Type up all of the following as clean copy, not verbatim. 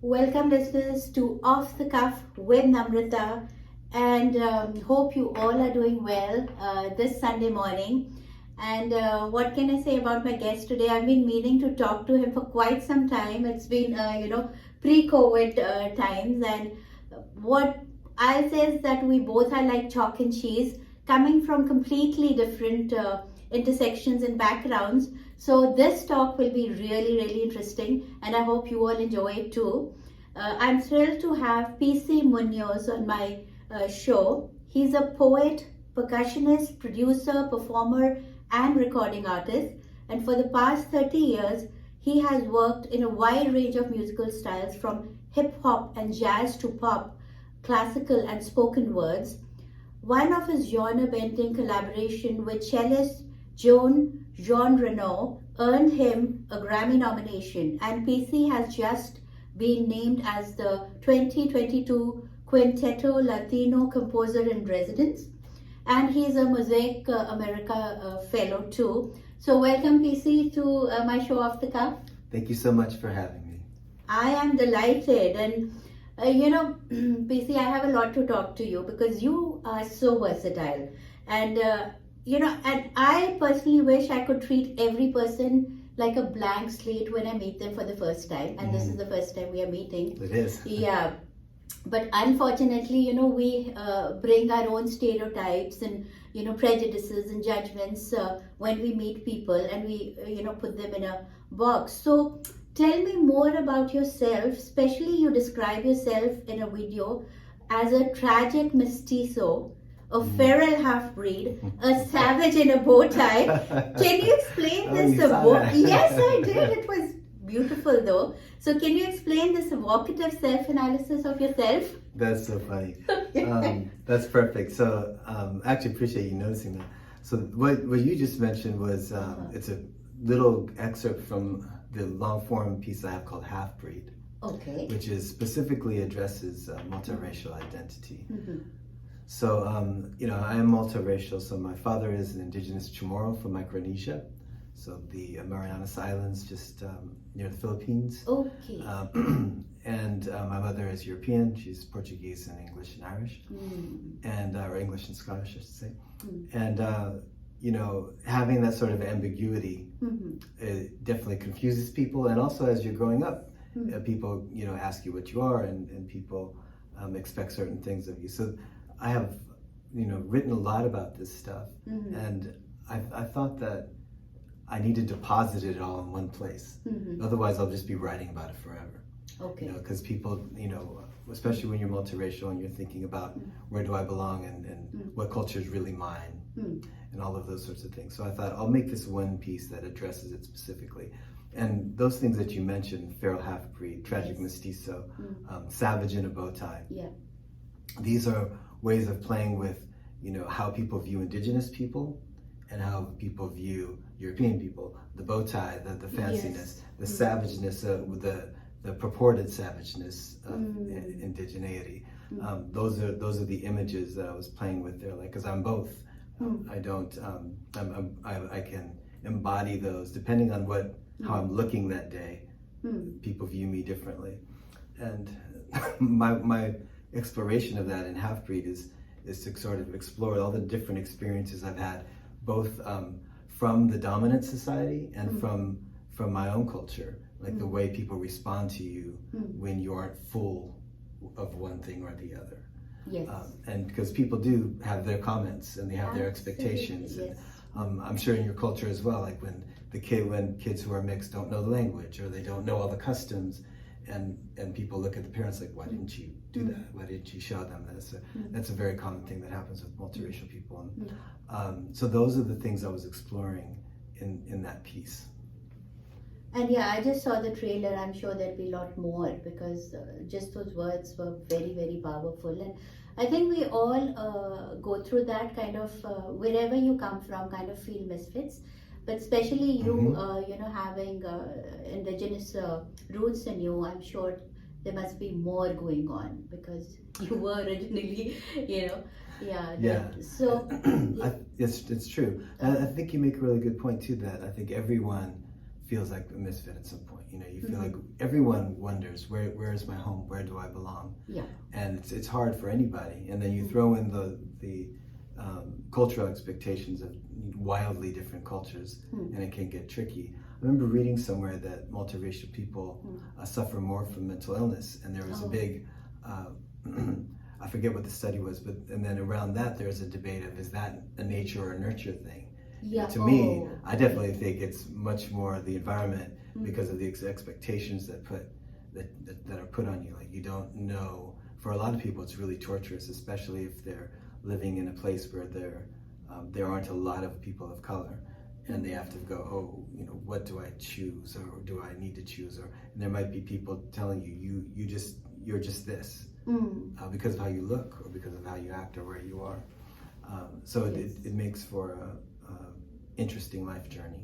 Welcome listeners to Off the Cuff with Namrita, and hope you all are doing well this Sunday morning. And what can I say about my guest today? I've been meaning to talk to him for quite some time. It's been pre-COVID times, and what I'll say is that we both are like chalk and cheese, coming from completely different intersections and backgrounds. So this talk will be really interesting, and I hope you all enjoy it too. I'm thrilled to have PC Munoz on my show. He's a poet, percussionist, producer, performer, and recording artist. And for the past 30 years, he has worked in a wide range of musical styles from hip hop and jazz to pop, classical and spoken words. One of his genre-bending collaboration with cellist Joan Jeanreneaud earned him a Grammy nomination, and PC has just been named as the 2022 Quinteto Latino Composer-in-Residence, and he's a Mosaic America Fellow too. So welcome PC to my show Off the Cuff. Thank you so much for having me. I am delighted, and PC, I have a lot to talk to you because you are so versatile, and and I personally wish I could treat every person like a blank slate when I meet them for the first time, and this is the first time we are meeting. It is. Yeah, but unfortunately, we bring our own stereotypes and prejudices and judgments when we meet people, and we put them in a box. So tell me more about yourself. Especially, you describe yourself in a video as a tragic mestizo, a feral half-breed, a savage in a bow tie. Can you explain this? Yes, I did. It was beautiful though. So can you explain this evocative self-analysis of yourself? That's so funny. That's perfect. So I actually appreciate you noticing that. So what you just mentioned was, it's a little excerpt from the long-form piece I have called Half-Breed. Okay. Which is specifically addresses multiracial identity. Mm-hmm. So, I am multiracial. So my father is an indigenous Chamorro from Micronesia. So the Marianas Islands, just near the Philippines. Okay. And my mother is European. She's Portuguese and English and Irish. And or English and Scottish, I should say. And, having that sort of ambiguity, it definitely confuses people. And also as you're growing up, people, ask you what you are, and people expect certain things of you. So I have, written a lot about this stuff, and I thought that I need to deposit it all in one place. Otherwise, I'll just be writing about it forever. Okay. Because people, especially when you're multiracial and you're thinking about where do I belong and what culture is really mine, and all of those sorts of things. So I thought I'll make this one piece that addresses it specifically. And those things that you mentioned, feral half-breed, tragic mestizo, savage in a bow tie. Yeah. These are ways of playing with, how people view indigenous people and how people view European people. The bow tie, the fanciness, the savageness, the purported savageness of indigeneity. Those are the images that I was playing with there. Like, because I'm both. I don't. I can embody those depending on how I'm looking that day. People view me differently, and my exploration of that in Half-Breed is to sort of explore all the different experiences I've had, both from the dominant society and from my own culture, like the way people respond to you when you aren't full of one thing or the other. Yes. And because people do have their comments and they have their expectations. Yes. And, I'm sure in your culture as well, like when kids who are mixed don't know the language or they don't know all the customs, and people look at the parents like, why didn't you do that? Why didn't you show them this? That's a very common thing that happens with multiracial people. And, so those are the things I was exploring in that piece. And yeah, I just saw the trailer. I'm sure there'll be a lot more because just those words were very powerful. And I think we all go through that kind of, wherever you come from, kind of feel misfits. But especially you, having indigenous roots in you, I'm sure there must be more going on because you were originally, So it's true. And I think you make a really good point too. That I think everyone feels like a misfit at some point. You know, you feel like everyone wonders, where is my home? Where do I belong? Yeah. And it's hard for anybody. And then you throw in the cultural expectations of wildly different cultures, and it can get tricky. I remember reading somewhere that multiracial people suffer more from mental illness, and there was a big, I forget what the study was, but and then around that there's a debate of, is that a nature or a nurture thing? Yeah. To me, I definitely think it's much more the environment because of the expectations that are put on you. Like, you don't know. For a lot of people, it's really torturous, especially if they're living in a place where there aren't a lot of people of color, and they have to go, oh, you know, what do I choose, or do I need to choose? Or and there might be people telling you're just this because of how you look, or because of how you act, or where you are. So it makes for a interesting life journey.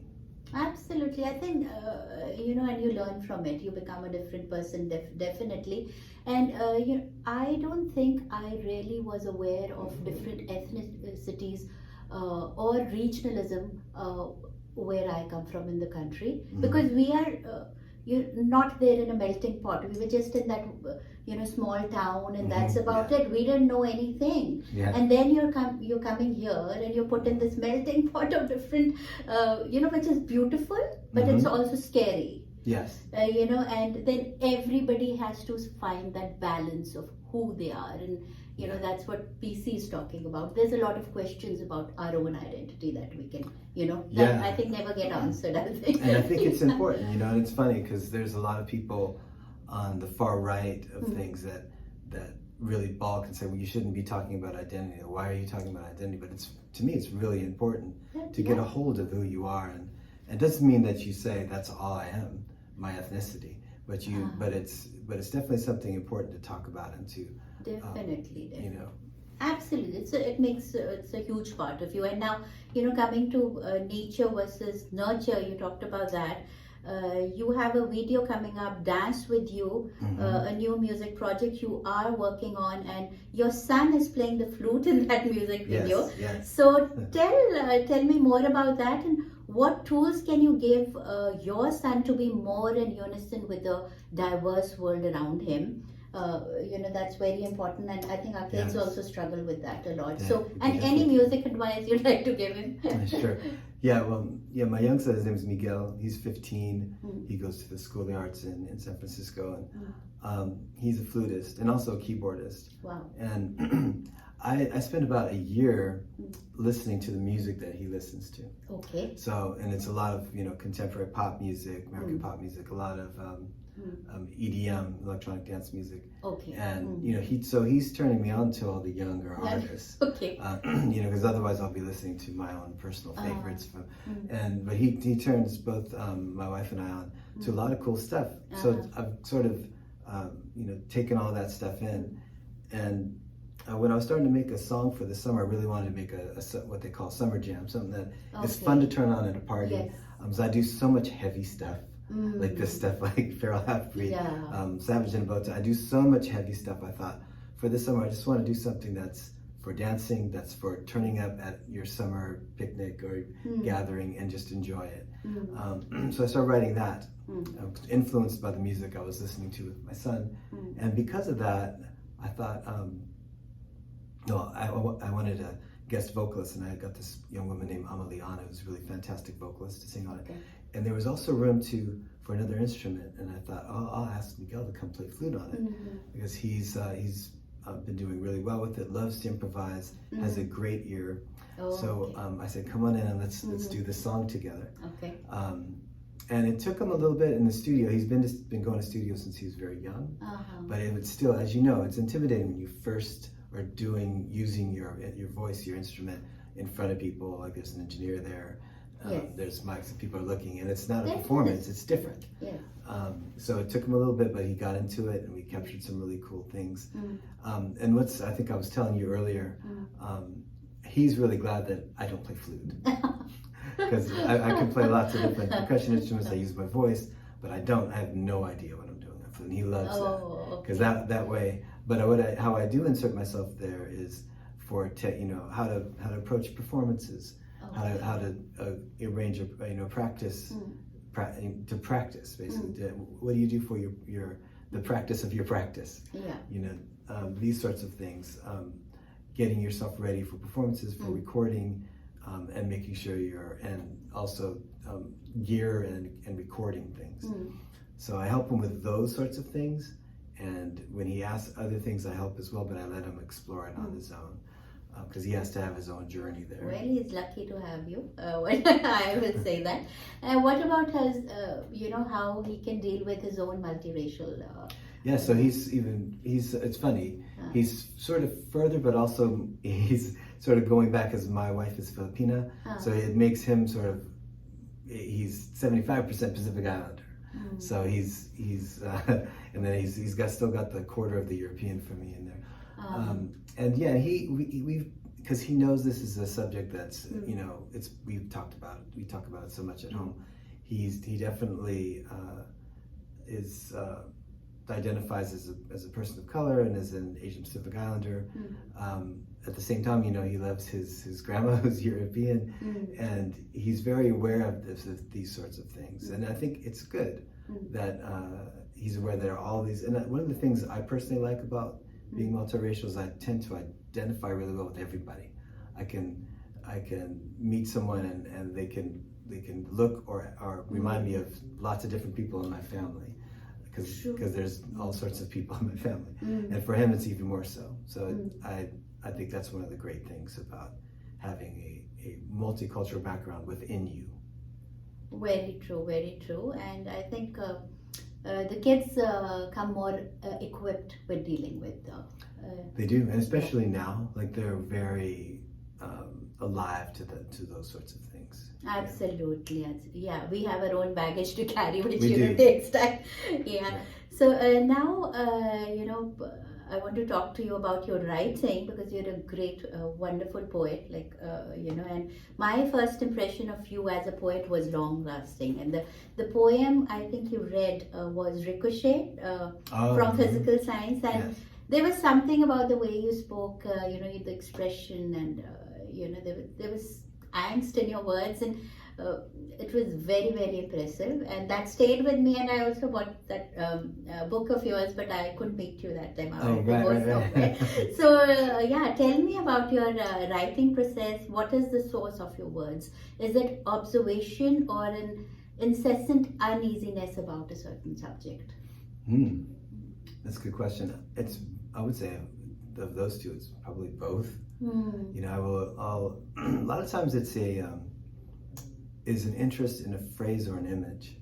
Absolutely. I think, you know, and you learn from it. You become a different person, definitely. And, you know, I don't think I really was aware of different ethnicities or regionalism where I come from in the country. Because we are you're not there in a melting pot. We were just in that, you know, small town, and that's about it. We didn't know anything. Yeah. And then you're coming here, and you're put in this melting pot of different, you know, which is beautiful, but it's also scary. Yes. You know, and then everybody has to find that balance of who they are, and you know, that's what PC is talking about. There's a lot of questions about our own identity that we can, you know, that I think never get answered. I think. And I think it's important, you know, and it's funny because there's a lot of people on the far right of things that really balk and say, well, you shouldn't be talking about identity. Or, why are you talking about identity? But to me, it's really important to get a hold of who you are, and it doesn't mean that you say that's all I am, my ethnicity. But but it's definitely something important to talk about and to definitely. You know, absolutely. It's a huge part of you. And now, you know, coming to nature versus nurture, you talked about that. You have a video coming up, Dance With You, a new music project you are working on, and your son is playing the flute in that music video. Yes. So tell me more about that, and what tools can you give your son to be more in unison with the diverse world around him? You know, that's very important, and I think our kids also struggle with that a lot. So, and any music advice you'd like to give him? Sure. Yeah, well, my young son, his name is Miguel. He's 15. He goes to the School of the Arts in San Francisco, and he's a flutist and also a keyboardist. Wow. And I spent about a year listening to the music that he listens to. Okay. So, and it's a lot of, you know, contemporary pop music, American pop music, a lot of EDM, electronic dance music. Okay. And you know, he's turning me on to all the younger artists. Okay. You know, because otherwise I'll be listening to my own personal favorites but he turns both my wife and I on to a lot of cool stuff. So I've sort of you know, taken all that stuff in, and when I was starting to make a song for the summer, I really wanted to make a what they call summer jam, something that is fun to turn on at a party. Yes. So I do so much heavy stuff. Like this stuff, like Feral Half-Breed, Savage in a Bow Tie. I do so much heavy stuff. I thought, for this summer, I just want to do something that's for dancing, that's for turning up at your summer picnic or gathering and just enjoy it. So I started writing that, influenced by the music I was listening to with my son. And because of that, I thought, I wanted a guest vocalist, and I got this young woman named Amaliana, who's a really fantastic vocalist, to sing on it. And there was also room for another instrument, and I thought, I'll ask Miguel to come play flute on it, because he's been doing really well with it, loves to improvise, has a great ear. So I said, come on in and let's do this song together. Okay. And it took him a little bit in the studio. He's been going to studio since he was very young, but it would still, as you know, it's intimidating when you first are using your voice, your instrument in front of people. Like, there's an engineer there. There's mics and people are looking, and it's not a performance, it's different. So it took him a little bit, but he got into it, and we captured some really cool things. And I think I was telling you earlier, he's really glad that I don't play flute. Because I can play lots of different percussion instruments, I use my voice, but I have no idea what I'm doing on flute, and he loves that. Because that way, but how I do insert myself there is you know, how to approach performances. How to arrange practice to practice, basically. What do you do for the practice of your practice? Yeah. You know, these sorts of things. Getting yourself ready for performances, for recording, and making sure and also gear and recording things. So I help him with those sorts of things, and when he asks other things, I help as well, but I let him explore it on his own, because he has to have his own journey there. Well, he's lucky to have you. I will say that. What about his, how he can deal with his own multiracial? Yeah, so it's funny. He's sort of further, but also he's sort of going back, as my wife is Filipina. So it makes him he's 75% Pacific Islander. So he's and then he's still got the quarter of the European for me in there. And yeah, we've because he knows this is a subject that's we talk about it so much at home. He definitely identifies as a person of color and as an Asian Pacific Islander. At the same time, he loves his grandma who's European, and he's very aware of these sorts of things. And I think it's good that he's aware there are all these. And one of the things I personally like about being multiracial is I tend to identify really well with everybody. I can meet someone and they can look or remind me of lots of different people in my family. Because there's all sorts of people in my family, and for him it's even more so. So I think that's one of the great things about having a multicultural background within you. Very true, very true. And I think the kids come more equipped with dealing with. They do, and especially now, like they're very alive to those sorts of things. Absolutely, yeah. We have our own baggage to carry, which We do. takes time. Yeah. So now, I want to talk to you about your writing, because you're a great, wonderful poet. And my first impression of you as a poet was long lasting. And the poem I think you read was Ricochet from Physical Science, and there was something about the way you spoke, the expression, and there was angst in your words, and it was very, very impressive, and that stayed with me. And I also bought that book of yours, but I couldn't meet you that time. Right. So tell me about your writing process. What is the source of your words? Is it observation or an incessant uneasiness about a certain subject? That's a good question. I would say of those two, it's probably both. I'll a lot of times it's is an interest in a phrase or an image.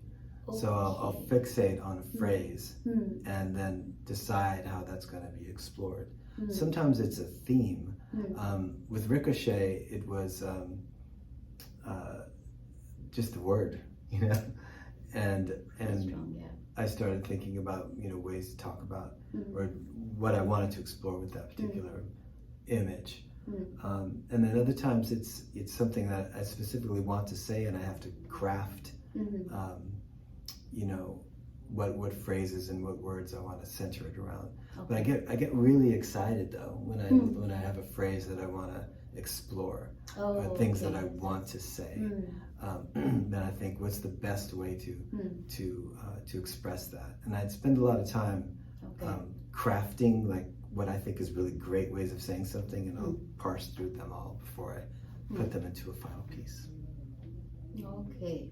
Okay. So I'll fixate on a phrase and then decide how that's going to be explored. Sometimes it's a theme. With Ricochet, it was just the word, and strong, I started thinking about ways to talk about or what I wanted to explore with that particular image. And then other times it's something that I specifically want to say, and I have to craft, what phrases and what words I want to center it around. Okay. But I get really excited though when I have a phrase that I want to explore, or things that I want to say. Then I think, what's the best way to express that? And I'd spend a lot of time crafting what I think is really great ways of saying something, and I'll parse through them all before I put them into a final piece. Okay.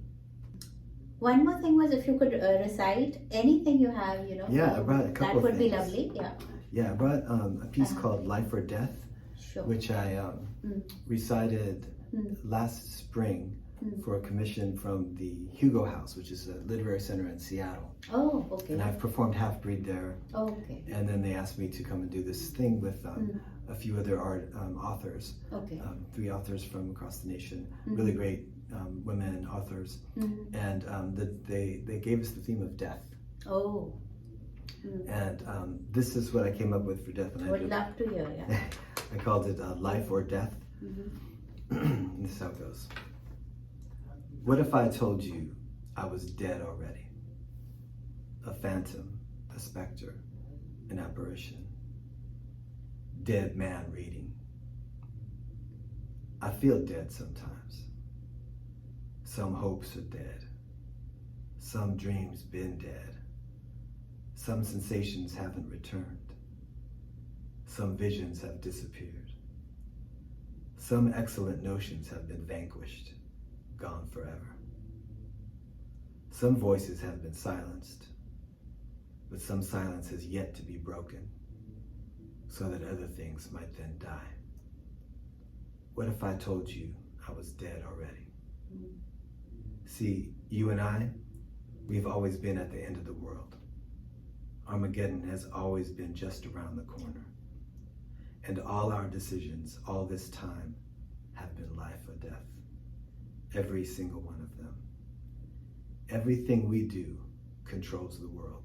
One more thing was, if you could recite anything you have, I brought a couple that would of be things. lovely. Yeah, I brought a piece called Life or Death, which I recited last spring for a commission from the Hugo House, which is a literary center in Seattle. Oh, okay. And I've performed Half-Breed there. Oh, okay. And then they asked me to come and do this thing with a few other authors. Okay. 3 authors from across the nation, really great women authors. And they gave us the theme of death. Oh. And this is what I came up with for death. And I would love to hear, yeah. I called it Life or Death. This is how it goes. What if I told you I was dead already? A phantom, a specter, an apparition. Dead man reading. I feel dead sometimes. Some hopes are dead. Some dreams been dead. Some sensations haven't returned. Some visions have disappeared. Some excellent notions have been vanquished, gone forever. Some voices have been silenced, but some silence has yet to be broken, so that other things might then die. What if I told you I was dead already? See, you and I, we've always been at the end of the world. Armageddon has always been just around the corner. And all our decisions, all this time, have been life or death. Every single one of them. Everything we do controls the world.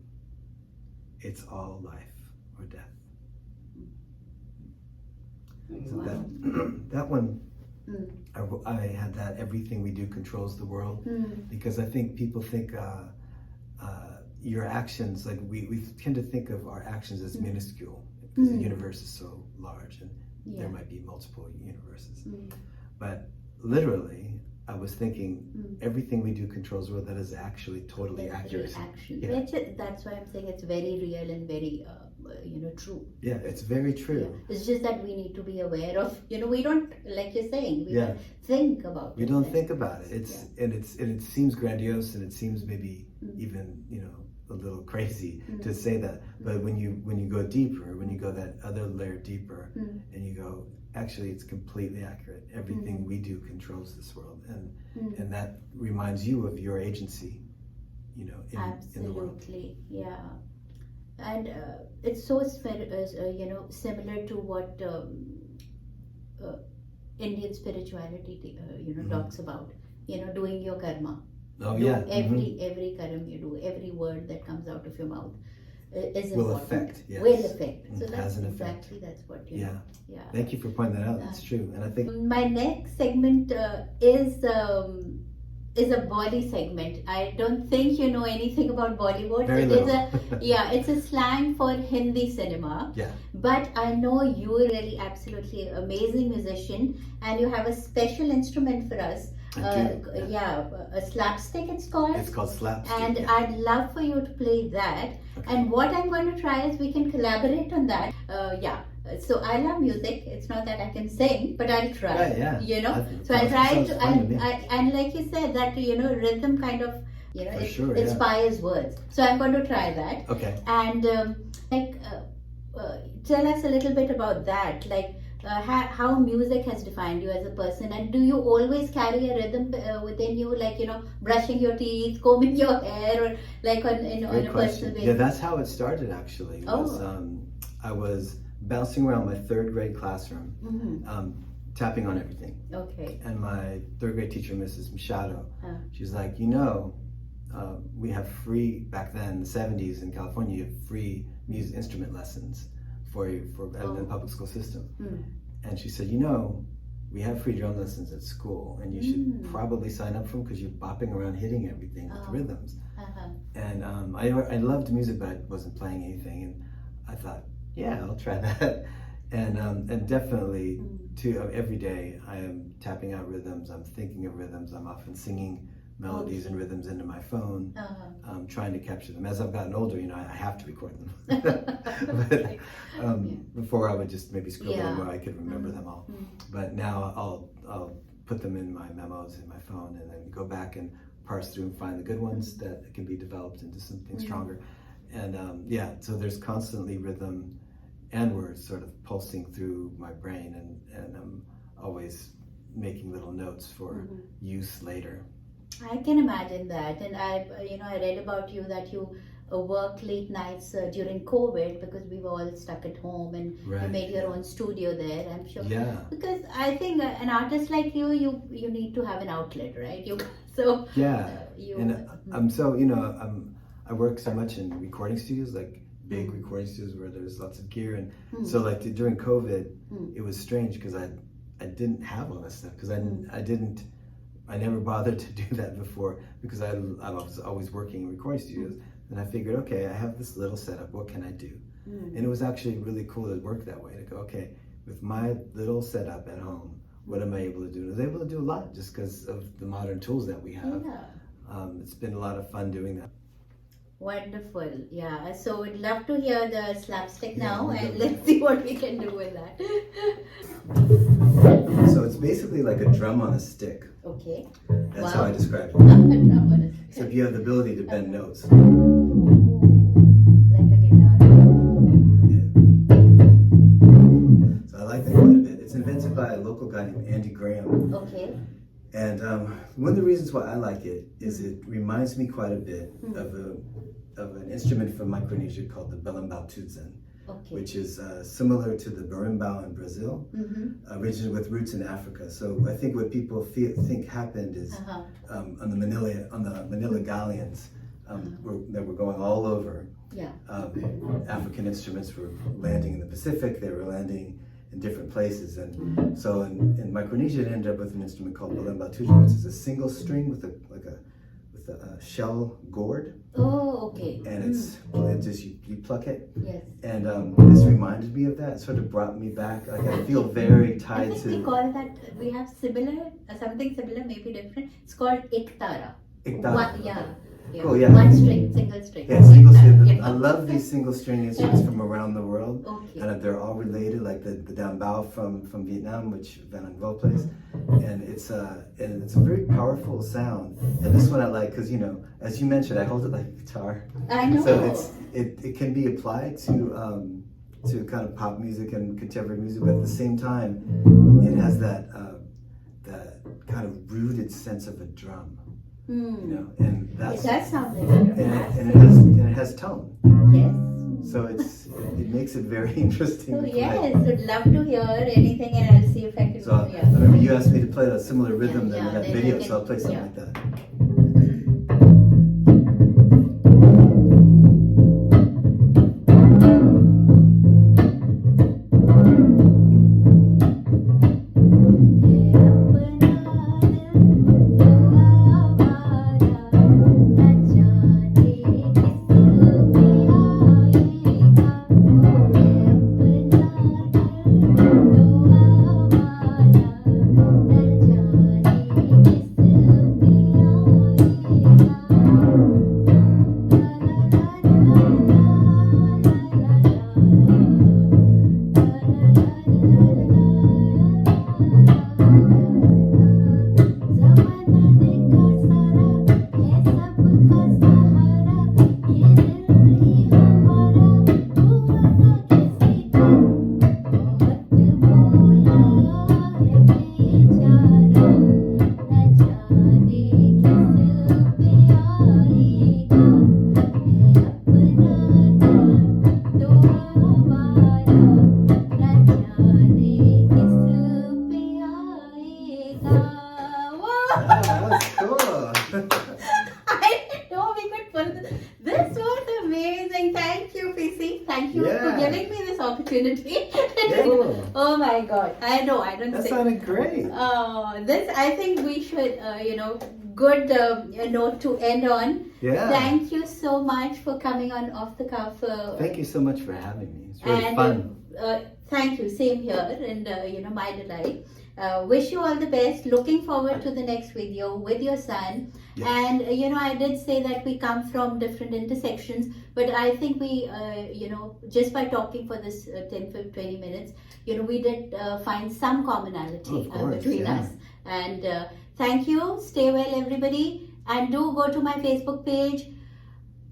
It's all life or death. So Wow. that one, I had that everything we do controls the world, because I think people think your actions, like we tend to think of our actions as minuscule, because the universe is so large and there might be multiple universes. But literally, I was thinking everything we do controls the world. That is actually totally accurate. Yeah. That's why I'm saying it's very real and very true. Yeah, it's very true. Yeah. It's just that we need to be aware of, we don't, like you're saying, we don't think about it. We don't think about it. And it seems grandiose, and it seems maybe even, a little crazy to say that. But when you go deeper, when you go that other layer deeper, and you go, actually, it's completely accurate. Everything we do controls this world, and that reminds you of your agency, in the world. Absolutely, yeah. And it's so similar to what Indian spirituality, talks about. Doing your karma. Oh yeah. Every karma you do, every word that comes out of your mouth is will important. affect. Yes. Will affect. So It that's has an effect. exactly that's what. Yeah. Yeah. Thank you for pointing that out. That's true, and I think My next segment is a Bolly segment. I don't think you know anything about Bollywood. very It little. It's a slang for Hindi cinema. Yeah. But I know you're really absolutely amazing musician, and you have a special instrument for us. I do. A slapstick it's called. It's called Slapstick. And yeah. I'd love for you to play that. Okay. And what I'm going to try is we can collaborate on that. So I love music. It's not that I can sing, but I'll try. Right, yeah. So I'll try sounds to, fun to me. and like you said, that rhythm kind of, For sure, yeah. inspires words. So I'm going to try that. Okay. And tell us a little bit about that, how music has defined you as a person, and do you always carry a rhythm within you, brushing your teeth, combing your hair, or on a personal basis? Yeah, that's how it started actually. I was bouncing around my third grade classroom, tapping on everything. Okay. And my third grade teacher, Mrs. Machado, she's like, we have free, back then in the 70s in California, you have free music instrument lessons for the public school system. And she said, we have free drum lessons at school, and you should probably sign up for them because you're bopping around hitting everything with rhythms. And I loved music, but I wasn't playing anything, and I thought, yeah, I'll try that. And definitely every day I am tapping out rhythms, I'm thinking of rhythms, I'm often singing melodies and rhythms into my phone, trying to capture them. As I've gotten older, I have to record them. But before I would just maybe scribble them where I could remember them all. But now I'll put them in my memos in my phone, and then go back and parse through and find the good ones that can be developed into something stronger. And so there's constantly rhythm and words sort of pulsing through my brain, and I'm always making little notes for use later. I can imagine that, and I read about you that you worked late nights during COVID because we were all stuck at home, and you made your own studio there. I'm sure. Yeah. Because I think an artist like you need to have an outlet, right? I work so much in recording studios, like big recording studios where there's lots of gear, and so during COVID, it was strange because I didn't have all that stuff because I never bothered to do that before because I was always working in recording studios. And I figured, okay, I have this little setup, what can I do? And it was actually really cool to work that way, to go, okay, with my little setup at home, what am I able to do? And I was able to do a lot just because of the modern tools that we have. it's been a lot of fun doing that. Wonderful. Yeah. So we'd love to hear the slapstick Yeah, now, we'll and go. let's see what we can do with that. So it's basically like a drum on a stick. Okay. That's Wow. how I describe it. Like Except you have the ability to bend notes. a guitar. So I like that quite a bit. It's invented by a local guy named Andy Graham. Okay. And one of the reasons why I like it is it reminds me quite a bit of an instrument from Micronesia called the berimbau tutzen, Okay. which is similar to the berimbau in Brazil, originally with roots in Africa. So I think what people think happened is on the Manila galleons that were going all over. Yeah. African instruments were landing in the Pacific. They were landing in different places, and so in Micronesia, it ended up with an instrument called berimbau tutzen, which is a single string with a shell gourd. Oh, okay. And it just you pluck it. Yes. And this reminded me of that. It sort of brought me back. Like I feel very I tied think to. we call that, we have similar, something similar, maybe different. It's called iktara. Iktara. One, yeah. Cool, yeah. One string, single string. Yeah, single Iktara, string. yeah. I love these single string instruments from around the world. Okay. And they're all related, like the dambao from Vietnam, which Van Vo plays, and it's a very powerful sound. And this one I like because as you mentioned, I hold it like a guitar. I know. So it can be applied to kind of pop music and contemporary music, but at the same time, it has that kind of rooted sense of a drum. And that's It does sound like a drum. and it has tone. Yes. So it makes it very interesting. So to play. yes, would love to hear anything, and I'll see if I can. So I remember you asked me to play a similar rhythm than in that then video, I can- so I'll play something yeah. like that. That's cool. I didn't know we could pull this. This was amazing. Thank you, PC. Thank you for Yeah. giving me this opportunity. Yeah. Oh my God. I know. I don't That say. sounded great. This, I think we should, good note to end on. Yeah. Thank you so much for coming on Off the Cuff. Thank you so much for having me. It's really And fun. thank you. Same here. And, my delight. Wish you all the best. Looking forward to the next video with your son. Yes. And I did say that we come from different intersections, but I think we, just by talking for this 10, 15, 20 minutes, we did find some commonality Of course, between yeah. us. And thank you. Stay well, everybody. And do go to my Facebook page,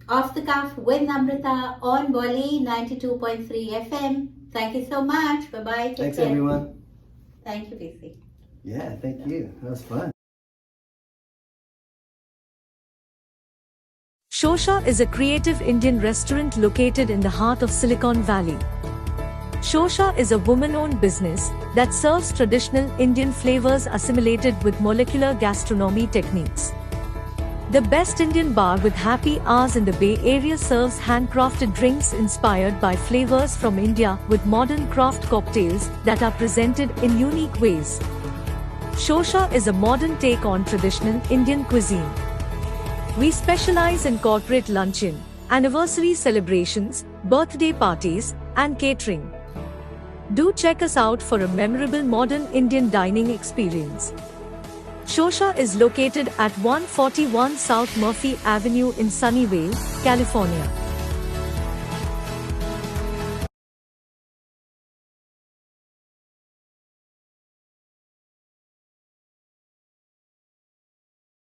Off the Cuff with Namrita on Bolly 92.3 FM. Thank you so much. Bye bye. Thanks, everyone. Thank you, PC. Yeah, thank you. That was fun. Shosha is a creative Indian restaurant located in the heart of Silicon Valley. Shosha is a woman-owned business that serves traditional Indian flavors assimilated with molecular gastronomy techniques. The best Indian bar with happy hours in the Bay Area serves handcrafted drinks inspired by flavors from India with modern craft cocktails that are presented in unique ways. Shosha is a modern take on traditional Indian cuisine. We specialize in corporate luncheon, anniversary celebrations, birthday parties, and catering. Do check us out for a memorable modern Indian dining experience. Shosha is located at 141 South Murphy Avenue in Sunnyvale, California.